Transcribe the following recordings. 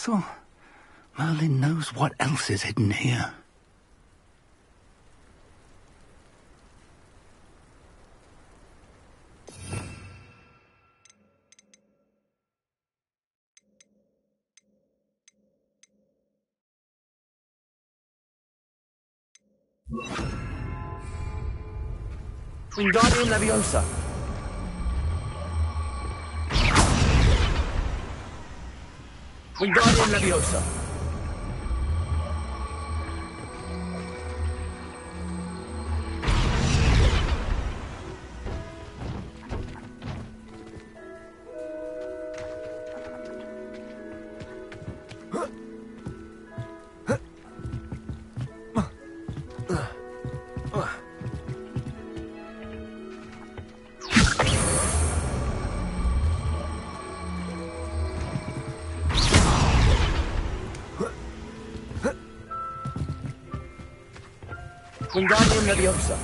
castle? Merlin knows what else is hidden here. Wingardium Leviosa. Wingardium Leviosa. Wingardium Leviosa.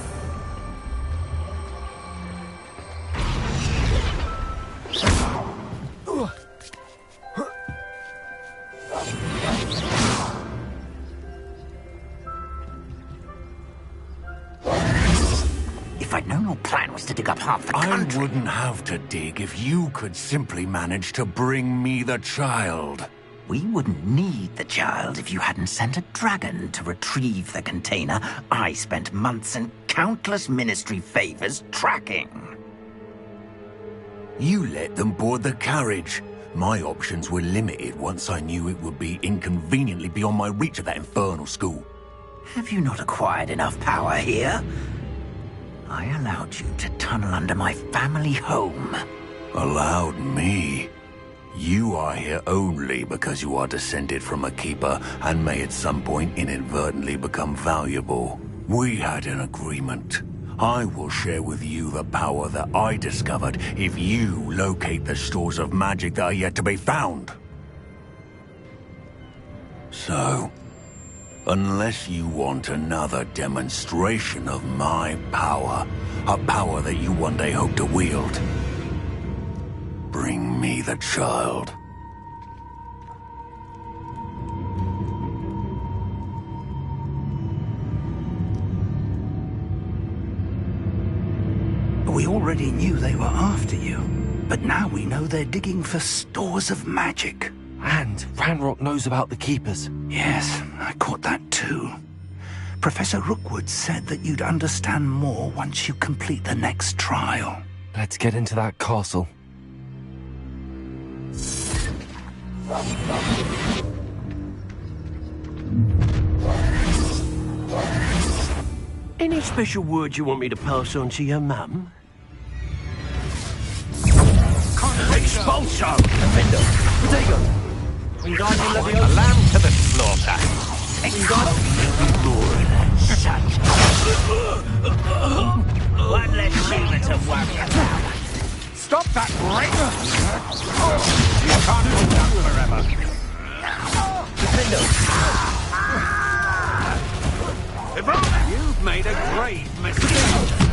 If I'd known your plan was to dig up half the country... I wouldn't have to dig if you could simply manage to bring me the child. We wouldn't need the child if you hadn't sent a dragon to retrieve the container I spent months and countless ministry favors tracking. You let them board the carriage. My options were limited once I knew it would be inconveniently beyond my reach at that infernal school. Have you not acquired enough power here? I allowed you to tunnel under my family home. Allowed me? You are here only because you are descended from a keeper and may at some point inadvertently become valuable. We had an agreement. I will share with you the power that I discovered if you locate the stores of magic that are yet to be found. So, unless you want another demonstration of my power, a power that you one day hope to wield, bring me the child. We already knew they were after you, but now we know they're digging for stores of magic. And Ranrock knows about the Keepers. Yes, I caught that too. Professor Rookwood said that you'd understand more once you complete the next trial. Let's get into that castle. Any special word you want me to pass on to your mum? Expulso! Defender! Protego! Wingardium Leviosa! A lamb to the slaughter! One less human to worry about. Stop that break! You can't hold that forever! Defender! You've made a grave mistake!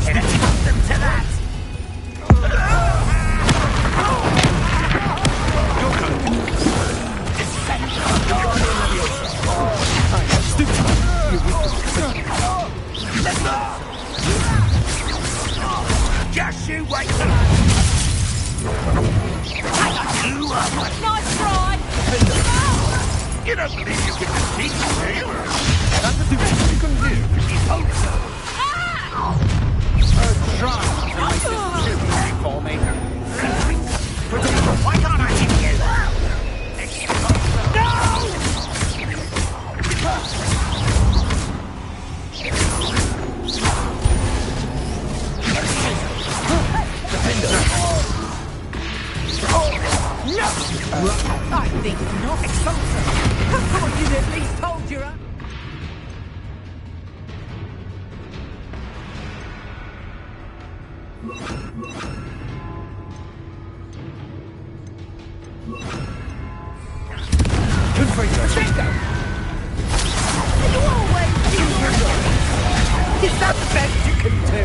Get accustomed to that! Just you wait! Nice try! You don't believe you can defeat me, do you? That's the best you can do. Hope so. Try to make this too easy for me. Why can't I hit you? I think not. Expulsor! I thought you'd at least told you, huh? Good for you. Bingo! You always do your job. Is that the best you can do?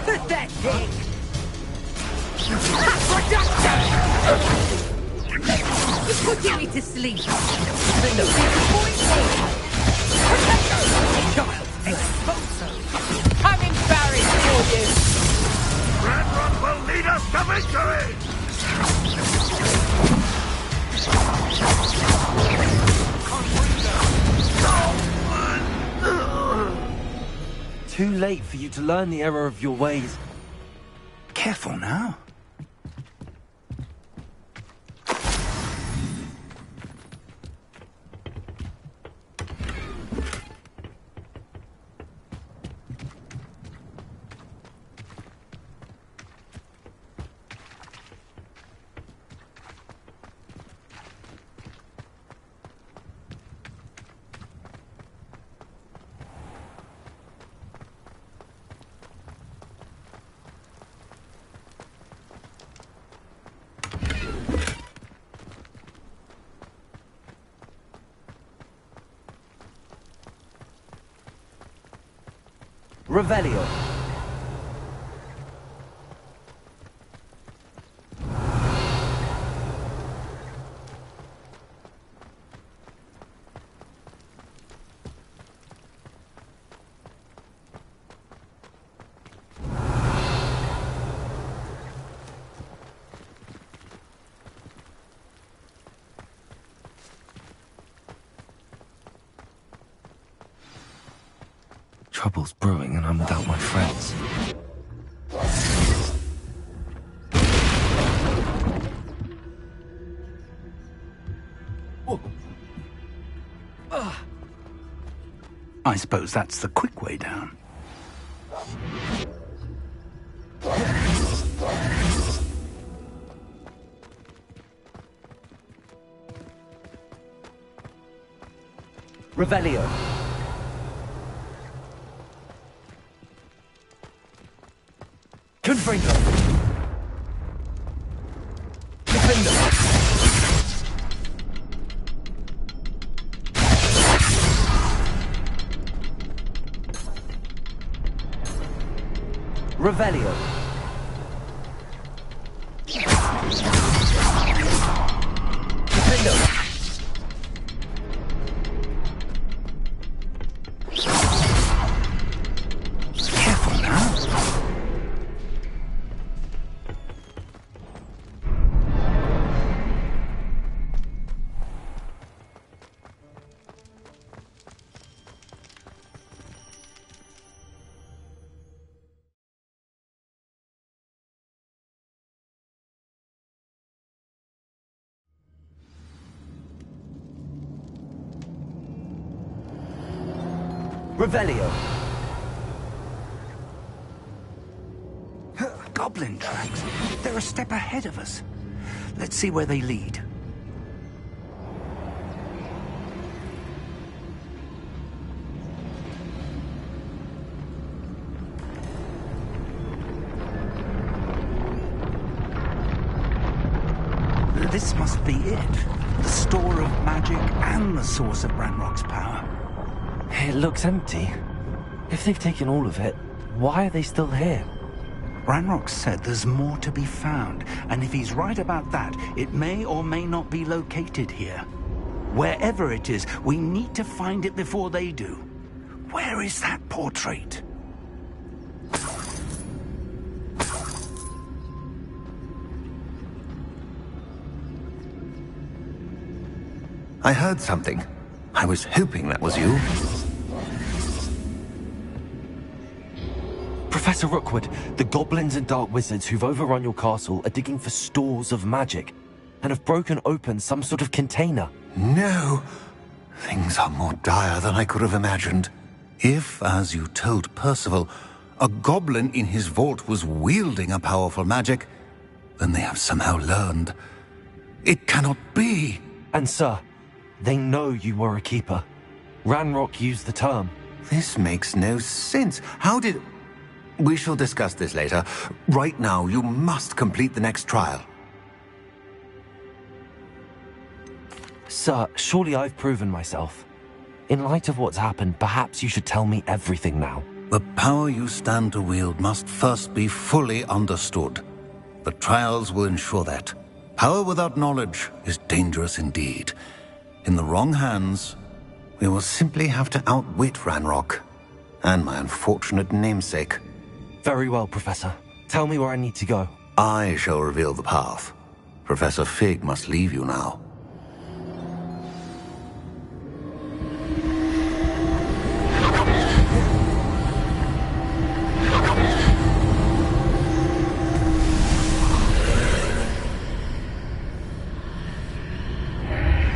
Pathetic! Production! putting me to sleep. Disappointing. Child, expulso. I'm embarrassed for you. Ranrock will lead us to victory! Too late for you to learn the error of your ways. Careful now. Revelio. Trouble's brewing and I'm without my friends. I suppose that's the quick way down. Revelio. Confringo. Defender. Revelio. Defender. Careful now. Revelio. Goblin tracks. They're a step ahead of us. Let's see where they lead. This must be it. The store of magic and the source of Ranrock's power. It looks empty. If they've taken all of it, why are they still here? Ranrock said there's more to be found, and if he's right about that, it may or may not be located here. Wherever it is, we need to find it before they do. Where is that portrait? I heard something. I was hoping that was you. Professor Rookwood, the goblins and dark wizards who've overrun your castle are digging for stores of magic and have broken open some sort of container. No. Things are more dire than I could have imagined. If, as you told Percival, a goblin in his vault was wielding a powerful magic, then they have somehow learned. It cannot be. And sir, they know you were a keeper. Ranrock used the term. This makes no sense. How did... We shall discuss this later. Right now, you must complete the next trial. Sir, surely I've proven myself. In light of what's happened, perhaps you should tell me everything now. The power you stand to wield must first be fully understood. The trials will ensure that. Power without knowledge is dangerous indeed. In the wrong hands, we will simply have to outwit Ranrock and my unfortunate namesake. Very well, Professor. Tell me where I need to go. I shall reveal the path. Professor Fig must leave you now.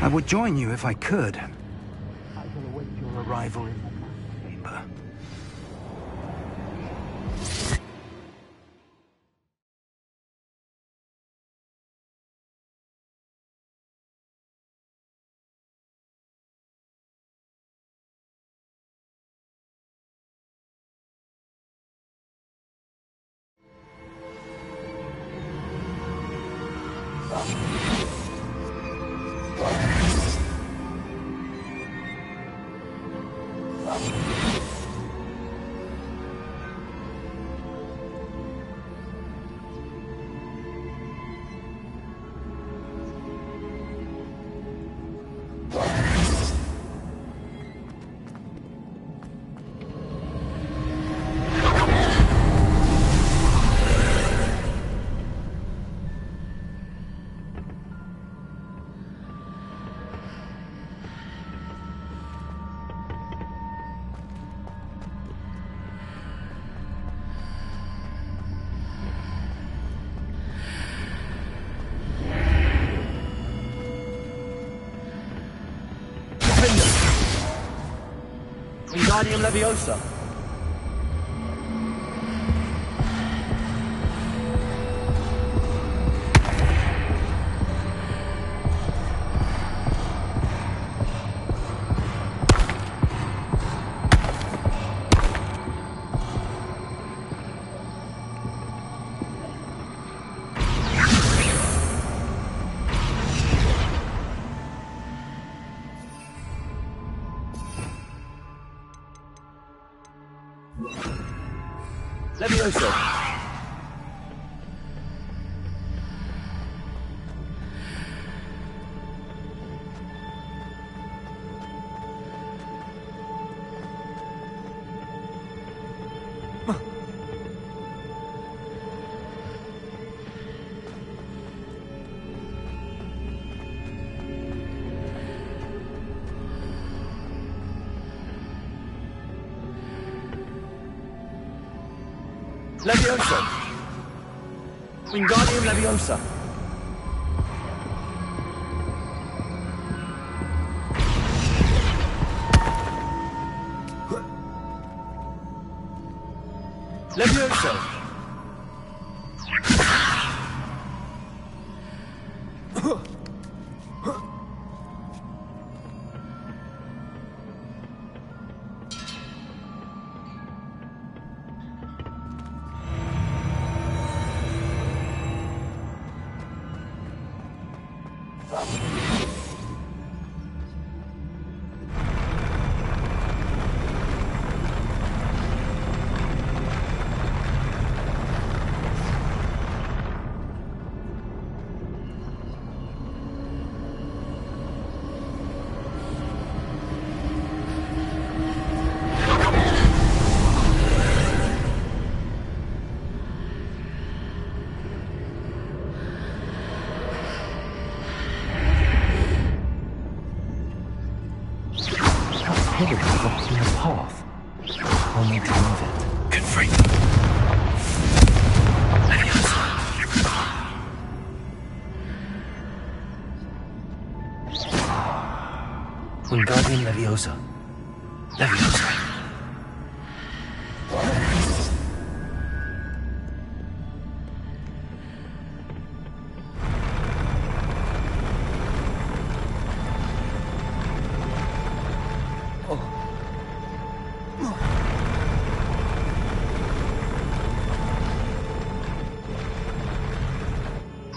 I would join you if I could. I shall await your arrival in the chamber. Wingardium Leviosa. Leviosa. Leviosa. Wingardium Leviosa. Leviosa. Hidden blocks in the path. I'll need to move it. Confront. Wingardium Leviosa. Leviosa.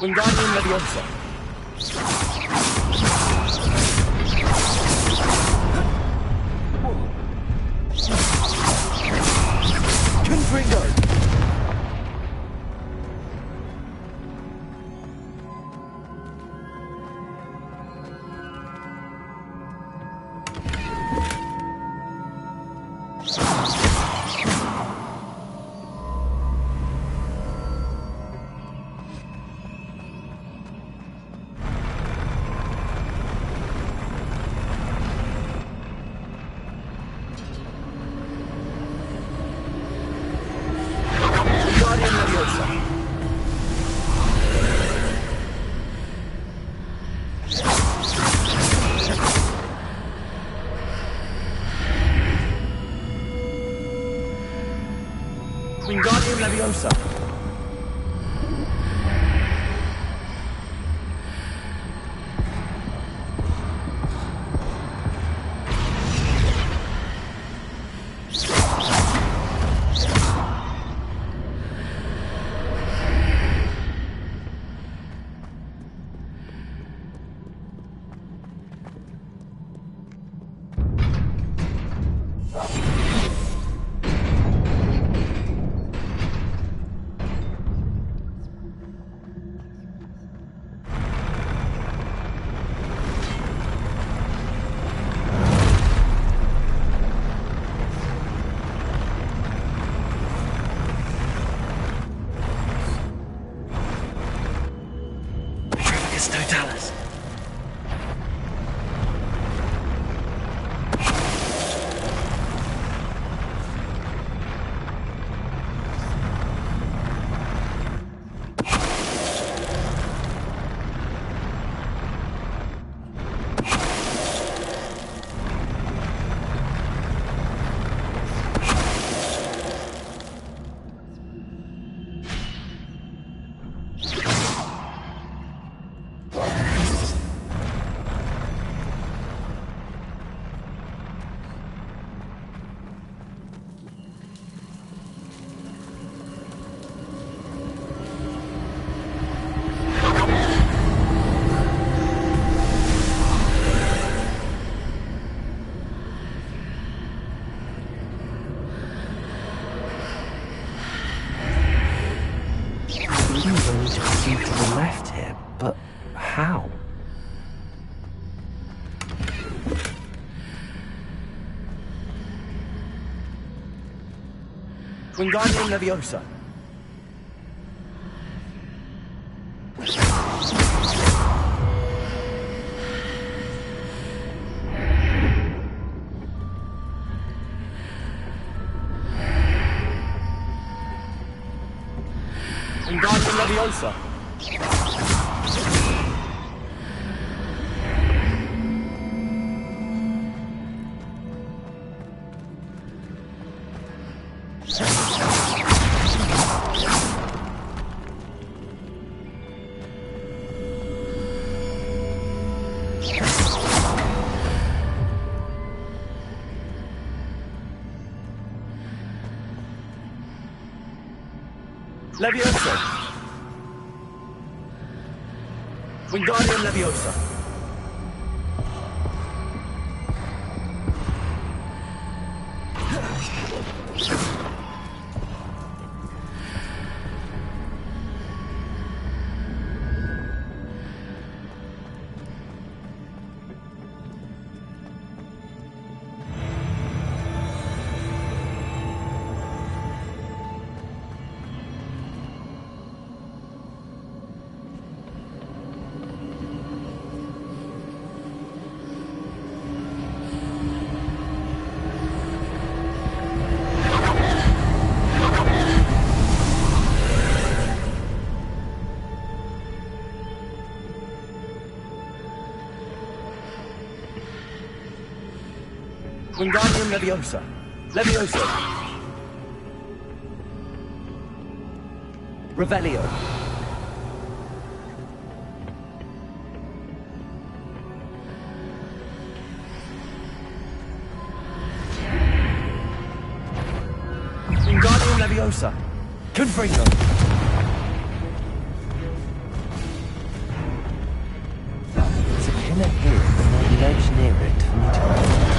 Wingardium Leviosa. Confringo. Leviosa! Totalis. To the left here, but how? Wingardium Leviosa. Wingardium Leviosa. Leviosa. Wingardium Leviosa. Wingardium Leviosa. Leviosa. Revelio. Wingardium Leviosa. Confringo. There's a pillar here with no ledge near it for me to...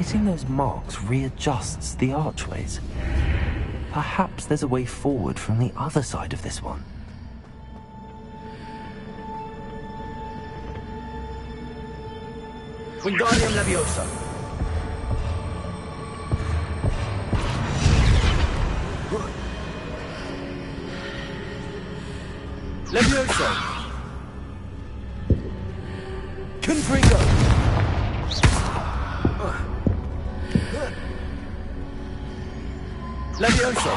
Getting those marks readjusts the archways. Perhaps there's a way forward from the other side of this one. Wingardium Leviosa. Leviosa. Confringo. Leviosa.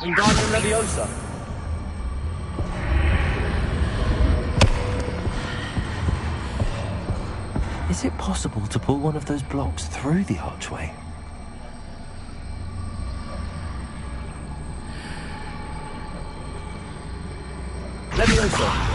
Wingardium Leviosa. Is it possible to pull one of those blocks through the archway? Leviosa.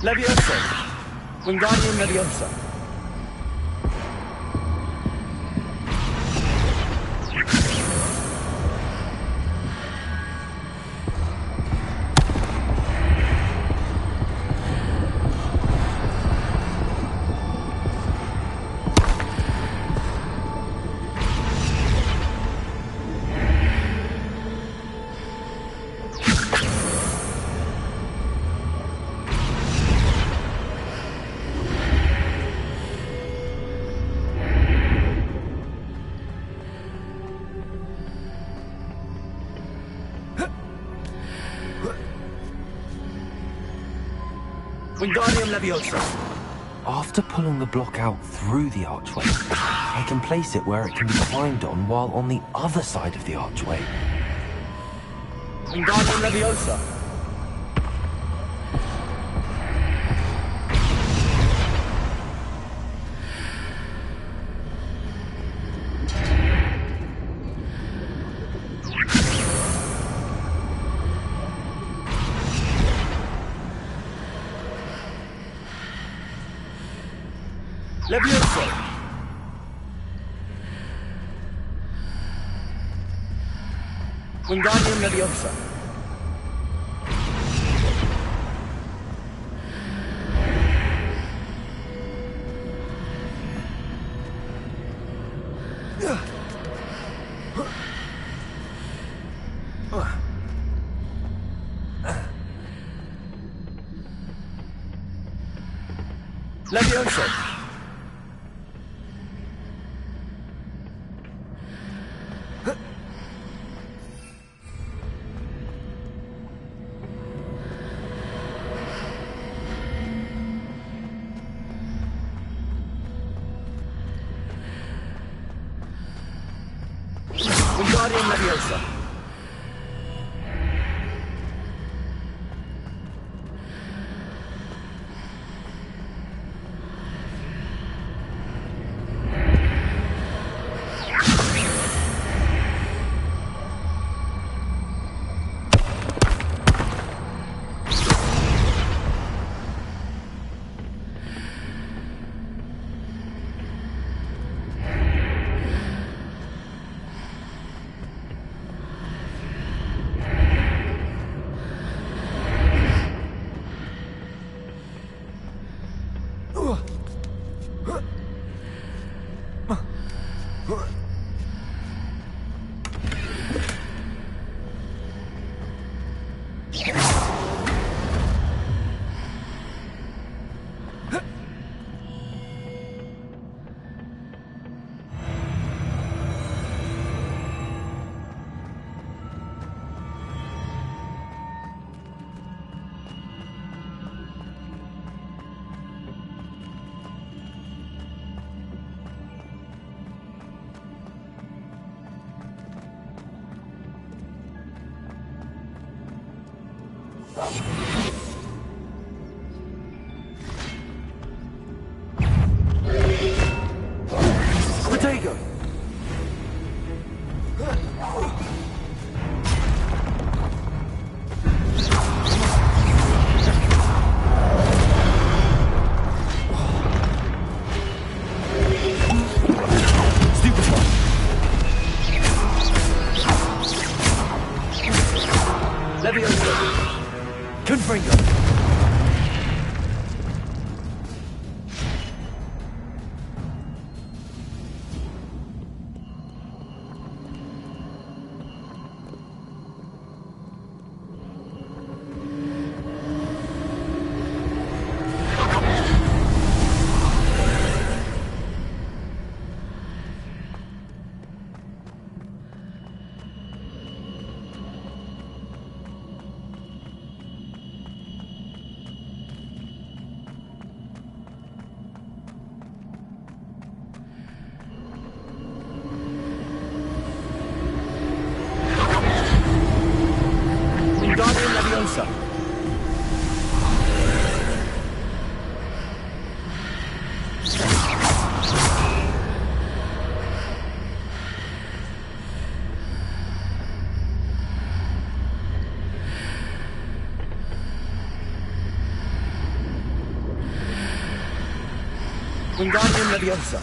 Leviosa. Wingardium Leviosa. Wingardium Leviosa. After pulling the block out through the archway, I can place it where it can be climbed on while on the other side of the archway. Wingardium Leviosa. Leviosa. Wingardium Leviosa. Leviosa. Wingardium Leviosa. Protego! Leviosa! Confringo! Wingardium Leviosa! Wingardium Leviosa!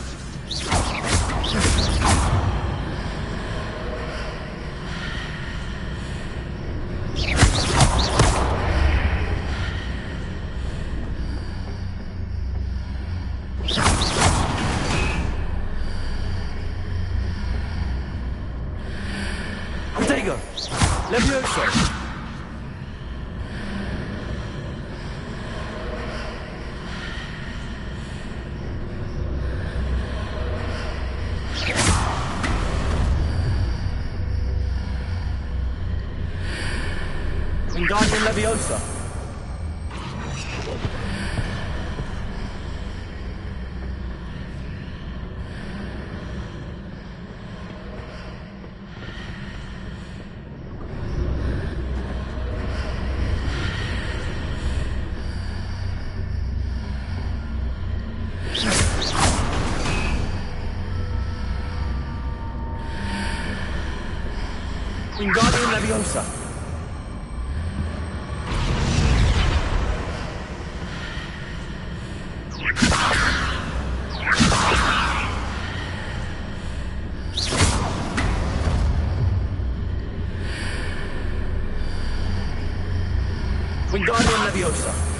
Protego! Leviosa! Wingardium Leviosa! Wingardium Leviosa! Wingardium Leviosa!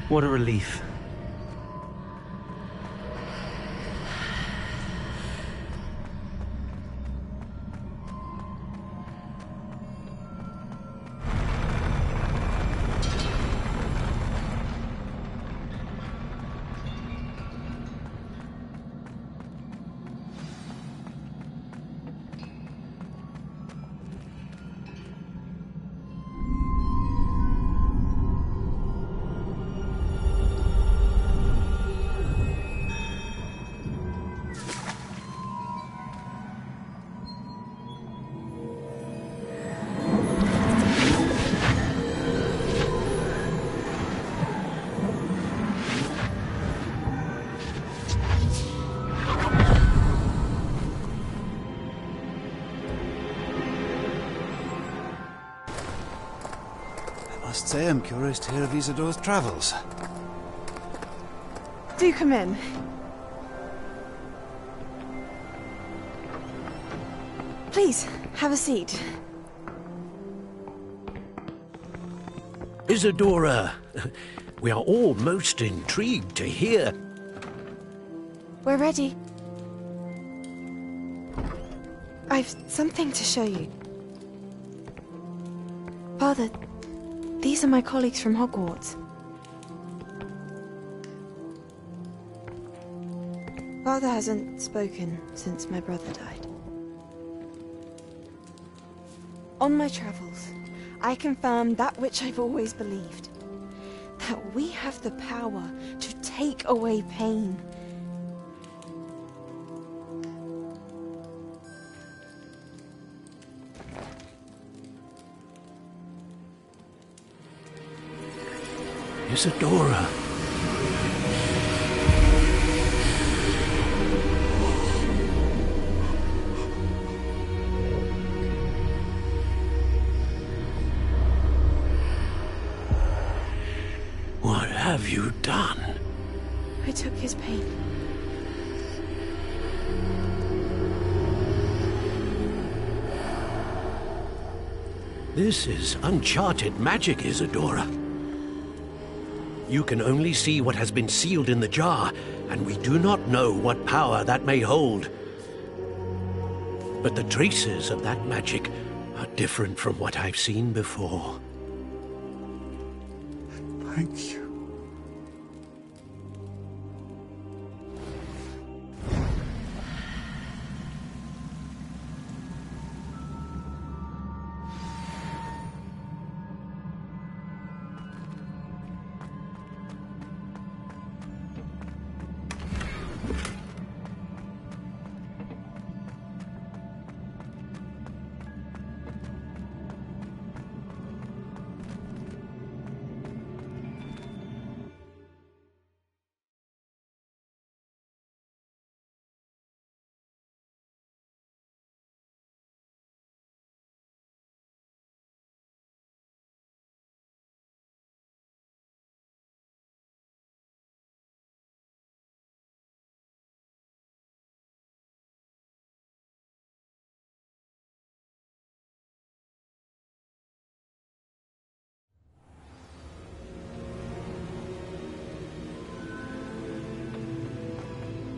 What a relief. I must say I'm curious to hear of Isadore's travels. Do come in. Please, have a seat. Isadora, we are all most intrigued to hear. We're ready. I've something to show you. Father, these are my colleagues from Hogwarts. Father hasn't spoken since my brother died. On my travels, I confirmed that which I've always believed. That we have the power to take away pain. Isadora. What have you done? I took his pain. This is uncharted magic, Isadora. You can only see what has been sealed in the jar, and we do not know what power that may hold. But the traces of that magic are different from what I've seen before. Thank you.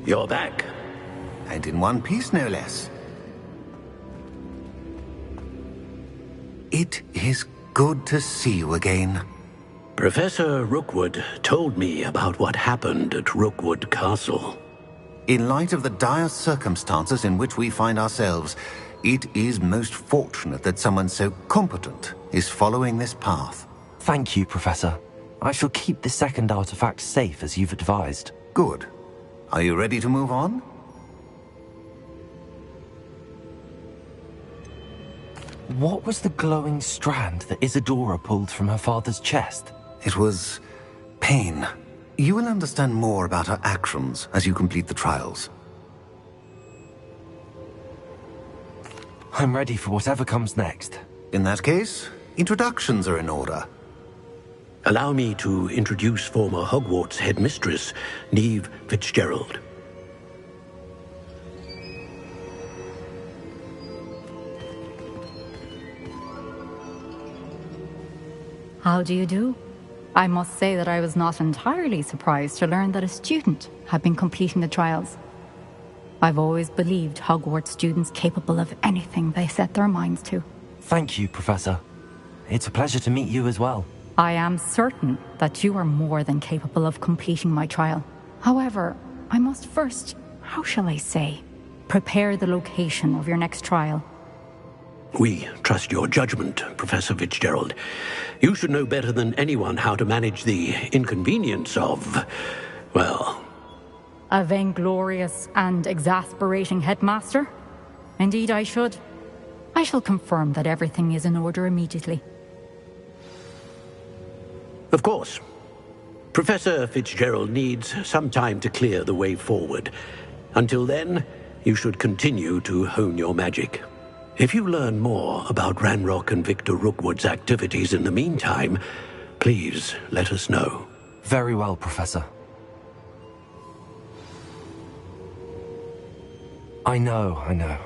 You're back. And in one piece, no less. It is good to see you again. Professor Rookwood told me about what happened at Rookwood Castle. In light of the dire circumstances in which we find ourselves, it is most fortunate that someone so competent is following this path. Thank you, Professor. I shall keep the second artifact safe as you've advised. Good. Are you ready to move on? What was the glowing strand that Isadora pulled from her father's chest? It was pain. You will understand more about her actions as you complete the trials. I'm ready for whatever comes next. In that case, introductions are in order. Allow me to introduce former Hogwarts headmistress, Neve Fitzgerald. How do you do? I must say that I was not entirely surprised to learn that a student had been completing the trials. I've always believed Hogwarts students capable of anything they set their minds to. Thank you, Professor. It's a pleasure to meet you as well. I am certain that you are more than capable of completing my trial. However, I must first, how shall I say, prepare the location of your next trial. We trust your judgment, Professor Fitzgerald. You should know better than anyone how to manage the inconvenience of, well... A vainglorious and exasperating headmaster? Indeed I should. I shall confirm that everything is in order immediately. Of course. Professor Fitzgerald needs some time to clear the way forward. Until then, you should continue to hone your magic. If you learn more about Ranrock and Victor Rookwood's activities in the meantime, please let us know. Very well, Professor. I know.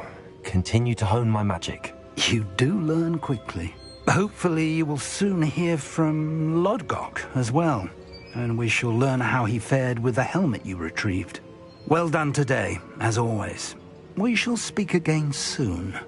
Continue to hone my magic. You do learn quickly. Hopefully you will soon hear from Lodgok as well, and we shall learn how he fared with the helmet you retrieved. Well done today, as always. We shall speak again soon.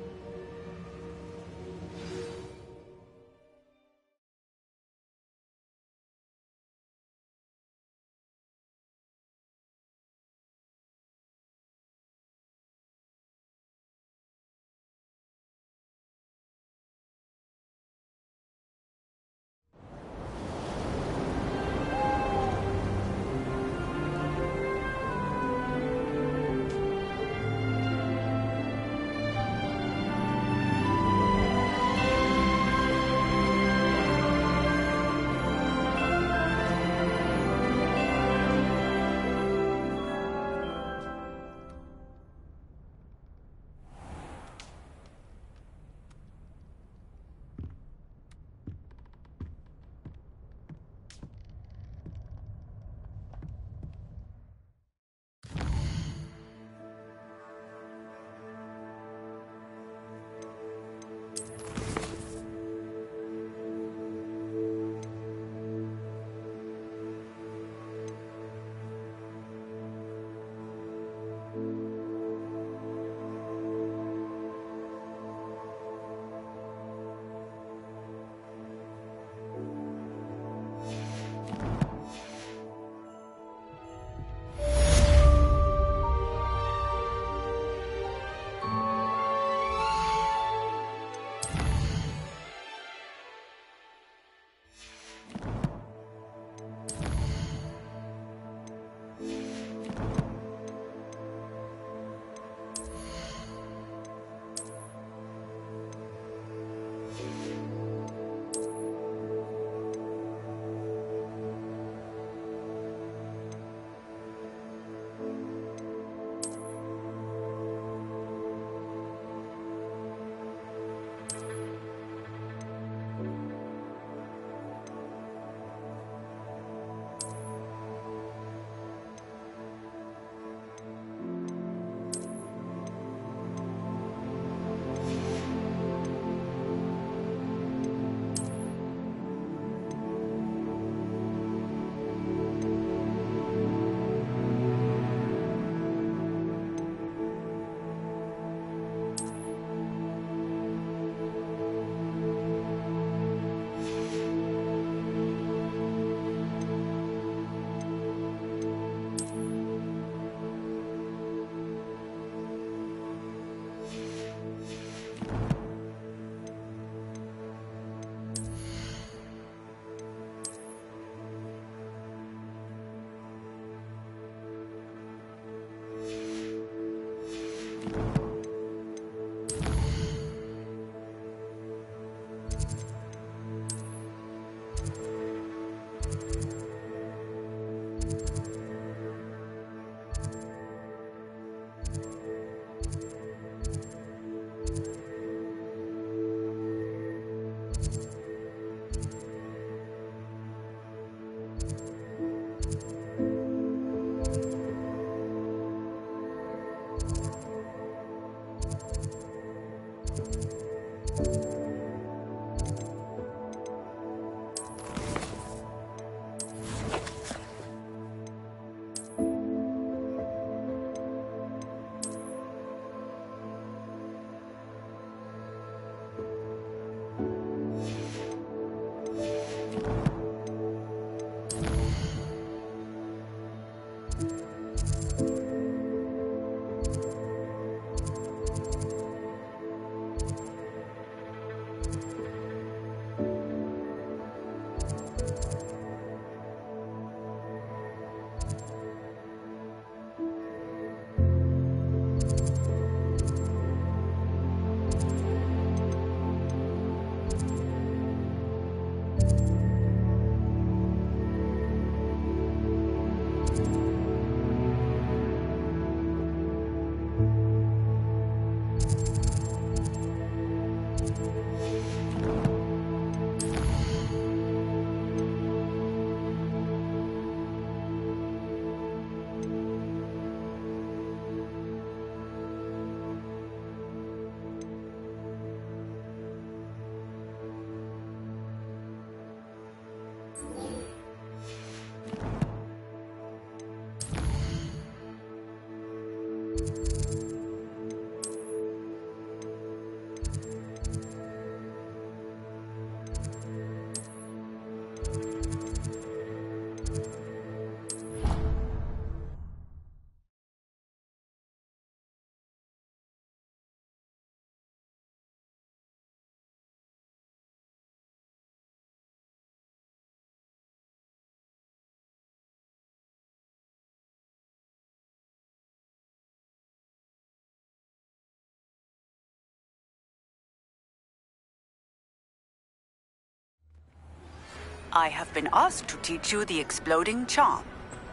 I have been asked to teach you the exploding charm,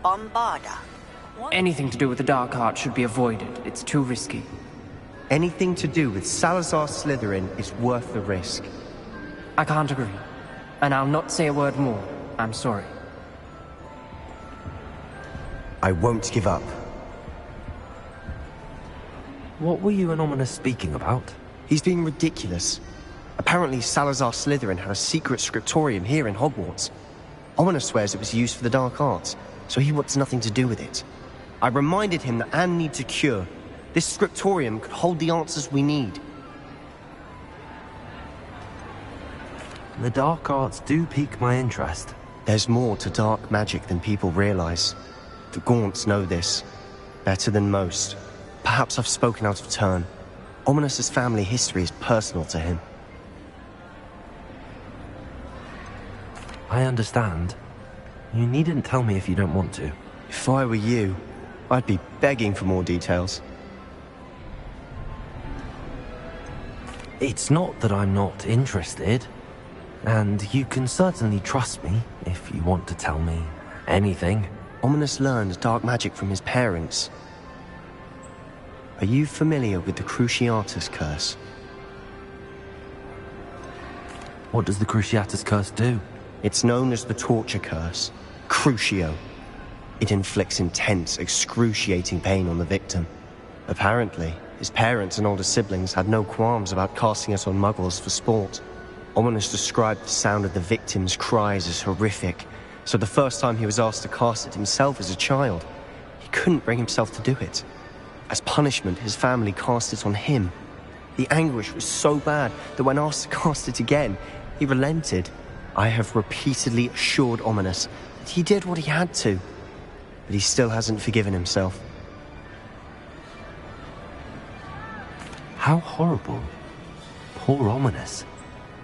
Bombarda. Anything to do with the dark art should be avoided. It's too risky. Anything to do with Salazar Slytherin is worth the risk. I can't agree. And I'll not say a word more. I'm sorry. I won't give up. What were you and Ominous speaking about? He's being ridiculous. Apparently Salazar Slytherin had a secret scriptorium here in Hogwarts. Ominous swears it was used for the dark arts, so he wants nothing to do with it. I reminded him that Anne needs a cure. This scriptorium could hold the answers we need. The dark arts do pique my interest. There's more to dark magic than people realize. The Gaunts know this. Better than most. Perhaps I've spoken out of turn. Ominous's family history is personal to him. I understand. You needn't tell me if you don't want to. If I were you, I'd be begging for more details. It's not that I'm not interested. And you can certainly trust me if you want to tell me anything. Ominous learned dark magic from his parents. Are you familiar with the Cruciatus Curse? What does the Cruciatus Curse do? It's known as the Torture Curse, Crucio. It inflicts intense, excruciating pain on the victim. Apparently, his parents and older siblings had no qualms about casting it on muggles for sport. Ominous described the sound of the victim's cries as horrific, so the first time he was asked to cast it himself as a child, he couldn't bring himself to do it. As punishment, his family cast it on him. The anguish was so bad that when asked to cast it again, he relented. I have repeatedly assured Ominous that he did what he had to, but he still hasn't forgiven himself. How horrible. Poor Ominous.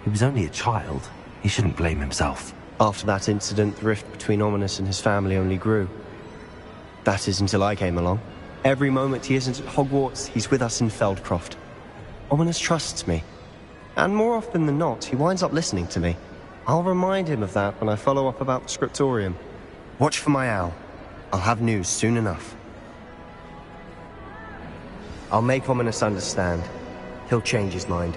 He was only a child. He shouldn't blame himself. After that incident, the rift between Ominous and his family only grew. That is until I came along. Every moment he isn't at Hogwarts, he's with us in Feldcroft. Ominous trusts me. And more often than not, he winds up listening to me. I'll remind him of that when I follow up about the scriptorium. Watch for my owl. I'll have news soon enough. I'll make Ominous understand. He'll change his mind.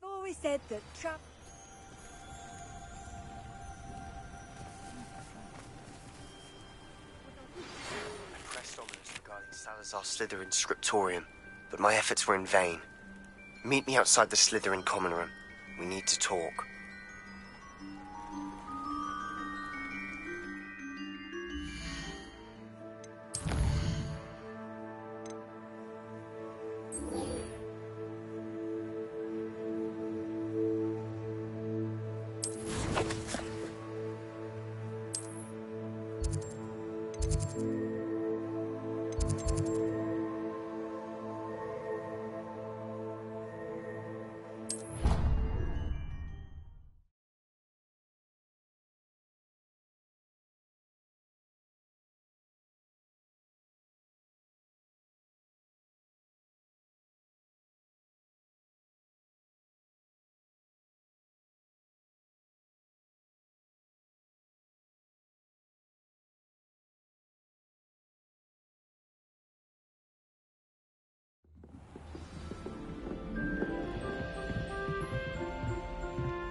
I've always said that I pressed Ominous regarding Salazar's Slytherin scriptorium, but my efforts were in vain. Meet me outside the Slytherin common room. We need to talk.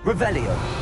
Revelio.